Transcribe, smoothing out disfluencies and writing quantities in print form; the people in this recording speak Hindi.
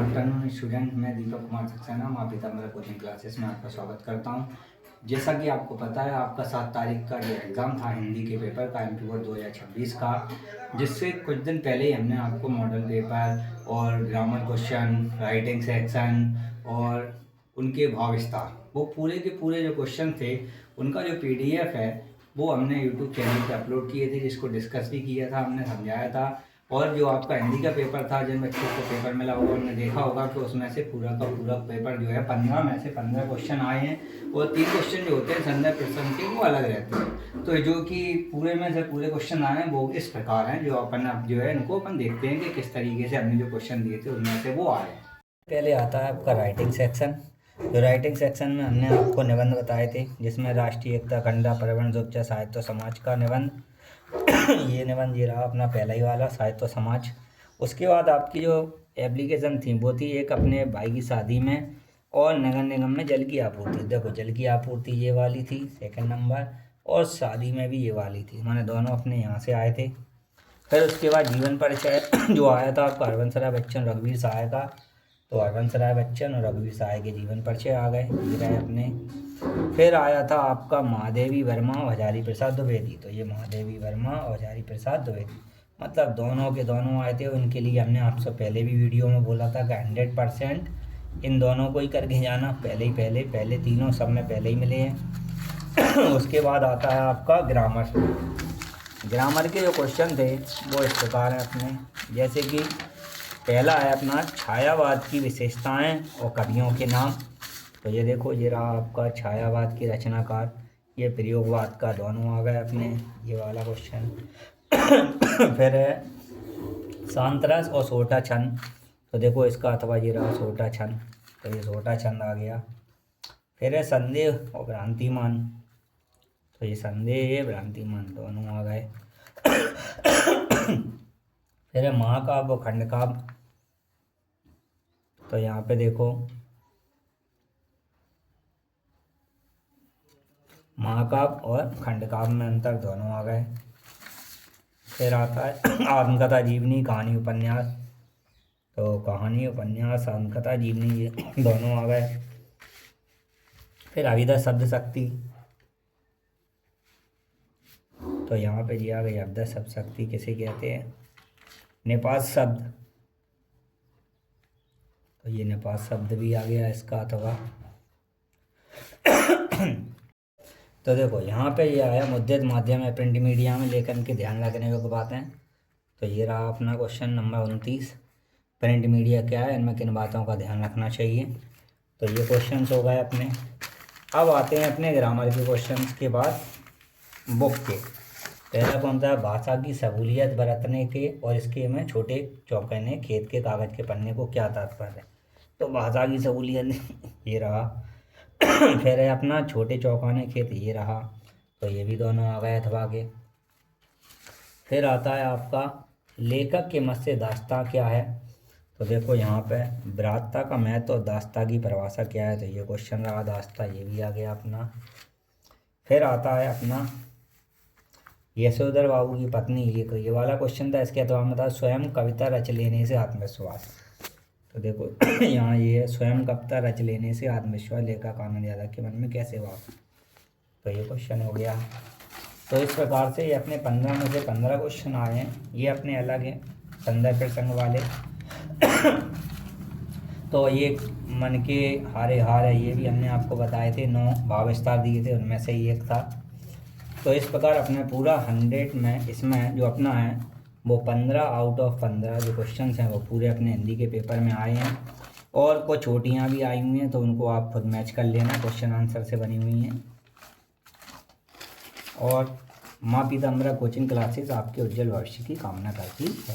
आफ्टरनून स्टूडेंट, मैं दीपक कुमार सक्सेना माँ पीताम्बर कोचिंग क्लासेस में आपका स्वागत करता हूँ। जैसा कि आपको पता है, आपका 7 तारीख का जो एग्ज़ाम था हिंदी के पेपर का एमपी बोर्ड 2026 का, जिससे कुछ दिन पहले ही हमने आपको मॉडल पेपर और ग्रामर क्वेश्चन, राइटिंग सेक्शन और उनके भाव विस्तार, वो पूरे के पूरे जो क्वेश्चन थे उनका जो PDF है वो हमने यूट्यूब चैनल पे अपलोड किए थे, जिसको डिस्कस भी किया था, हमने समझाया था। और जो आपका हिंदी का पेपर था, जिन बच्चों को पेपर मिला होगा उन्होंने देखा होगा कि उसमें से पूरा का पूरा पेपर जो है 15 में से 15 क्वेश्चन आए हैं और 3 क्वेश्चन जो होते हैं संदर्भ प्रश्न के वो अलग रहते हैं। तो जो कि पूरे में से पूरे क्वेश्चन आए हैं वो इस प्रकार हैं, जो अपन अब जो है इनको अपन देखते हैं कि किस तरीके से हमने जो क्वेश्चन दिए थे उनमें से वो आए हैं। पहले आता है आपका राइटिंग सेक्शन। जो राइटिंग सेक्शन में हमने आपको निबंध बताए थे, जिसमें राष्ट्रीय एकता, गंडा, प्रबंध, उपजा, साहित्य समाज का निबंध ये निबंध ये रहा अपना पहला ही वाला, साहित्य समाज। उसके बाद आपकी जो एप्लीकेशन थी वो थी एक अपने भाई की शादी में और नगर निगम में जल की आपूर्ति। देखो, जल की आपूर्ति ये वाली थी सेकंड नंबर, और शादी में भी ये वाली थी, माने दोनों अपने यहाँ से आए थे। फिर उसके बाद जीवन परिचय जो आया था आपका हरवंश राय बच्चन, रघुवीर सहाय का। तो हरवंश राय बच्चन और रघुवीर सहाय के जीवन परिचय आ गए, ये रहे अपने। फिर आया था आपका महादेवी वर्मा और हजारी प्रसाद द्विवेदी। तो ये महादेवी वर्मा और हजारी प्रसाद द्विवेदी मतलब दोनों के दोनों आए थे। उनके लिए हमने आपसे पहले भी वीडियो में बोला था कि 100% इन दोनों को ही करके जाना, पहले तीनों सब में पहले ही मिले हैं। उसके बाद आता है आपका ग्रामर। ग्रामर के जो क्वेश्चन थे वो इस प्रकार हैं अपने, जैसे कि पहला है अपना छायावाद की विशेषताएं और कवियों के नाम। तो ये देखो, ये रहा आपका छायावाद के रचनाकार, ये प्रयोगवाद का, दोनों आ गए अपने, ये वाला क्वेश्चन। फिर है सांतरस और सोटा छंद। तो देखो इसका अथवा ये रहा सोटा छंद, तो ये सोटा छंद आ गया। फिर है संदेह और भ्रांतिमान। तो ये संदेह भ्रांतिमान दोनों आ गए। फिर है महाकाव्य और खंडकाव्य। तो यहाँ पे देखो महाकाव्य और खंडकाव्य में अंतर, दोनों आ गए। फिर आता है आत्मकथा, जीवनी, कहानी, उपन्यास। तो कहानी, उपन्यास, आत्मकथा, जीवनी, ये दोनों आ गए। फिर अभिधा शब्द शक्ति। तो यहाँ पे दिया गया अभिधा शब्द शक्ति किसे कहते हैं? निपात शब्द। तो ये निपात शब्द भी आ गया इसका अथवा। तो देखो यहाँ पे ये आया मुद्रित माध्यम है प्रिंट मीडिया में लेखन के ध्यान रखने की बातें। तो ये रहा अपना क्वेश्चन नंबर 29, प्रिंट मीडिया क्या है, इनमें किन बातों का ध्यान रखना चाहिए। तो ये क्वेश्चंस हो गए अपने। अब आते हैं अपने ग्रामर के क्वेश्चंस के बाद बुक के। पहला कौन सा है? भाषा की सहूलियत बरतने के और इसके में छोटे चौकने खेत के कागज़ के पन्ने को क्या तात्पर्य है। तो भाषा की सहूलियत ये रहा। फिर है अपना छोटे चौकाने खेत, ये रहा। तो ये भी दोनों आ गए अथवा के। फिर आता है आपका लेखक के मत से दास्तां क्या है। तो देखो यहाँ पे विराटता का महत्व और दास्तां की परिभाषा क्या है। तो ये क्वेश्चन रहा दास्तां, ये भी आ गया अपना। फिर आता है अपना यशोधर बाबू की पत्नी, ये वाला क्वेश्चन था। इसके अथवा में था स्वयं कविता रच लेने से आत्मविश्वास। तो देखो यहाँ ये है स्वयं कविता रच लेने से आत्मविश्वास लेखक आनंद यादव के मन में कैसे हुआ। तो ये क्वेश्चन हो गया। तो इस प्रकार से ये अपने 15 में से 15 क्वेश्चन आए हैं, ये अपने अलग हैं संदर्भ प्रसंग वाले। तो ये मन के हारे हार है, ये भी हमने आपको बताए थे, 9 भाव विस्तार दिए थे, उनमें से ही एक था। तो इस प्रकार अपने पूरा 100 में इसमें जो अपना है वो 15 आउट ऑफ 15 जो क्वेश्चंस हैं वो पूरे अपने हिंदी के पेपर में आए हैं। और कुछ छोटियाँ भी आई हुई हैं, तो उनको आप खुद मैच कर लेना, क्वेश्चन आंसर से बनी हुई हैं। और माँ पीताम्बर कोचिंग क्लासेस आपके उज्जवल भविष्य की कामना करती है।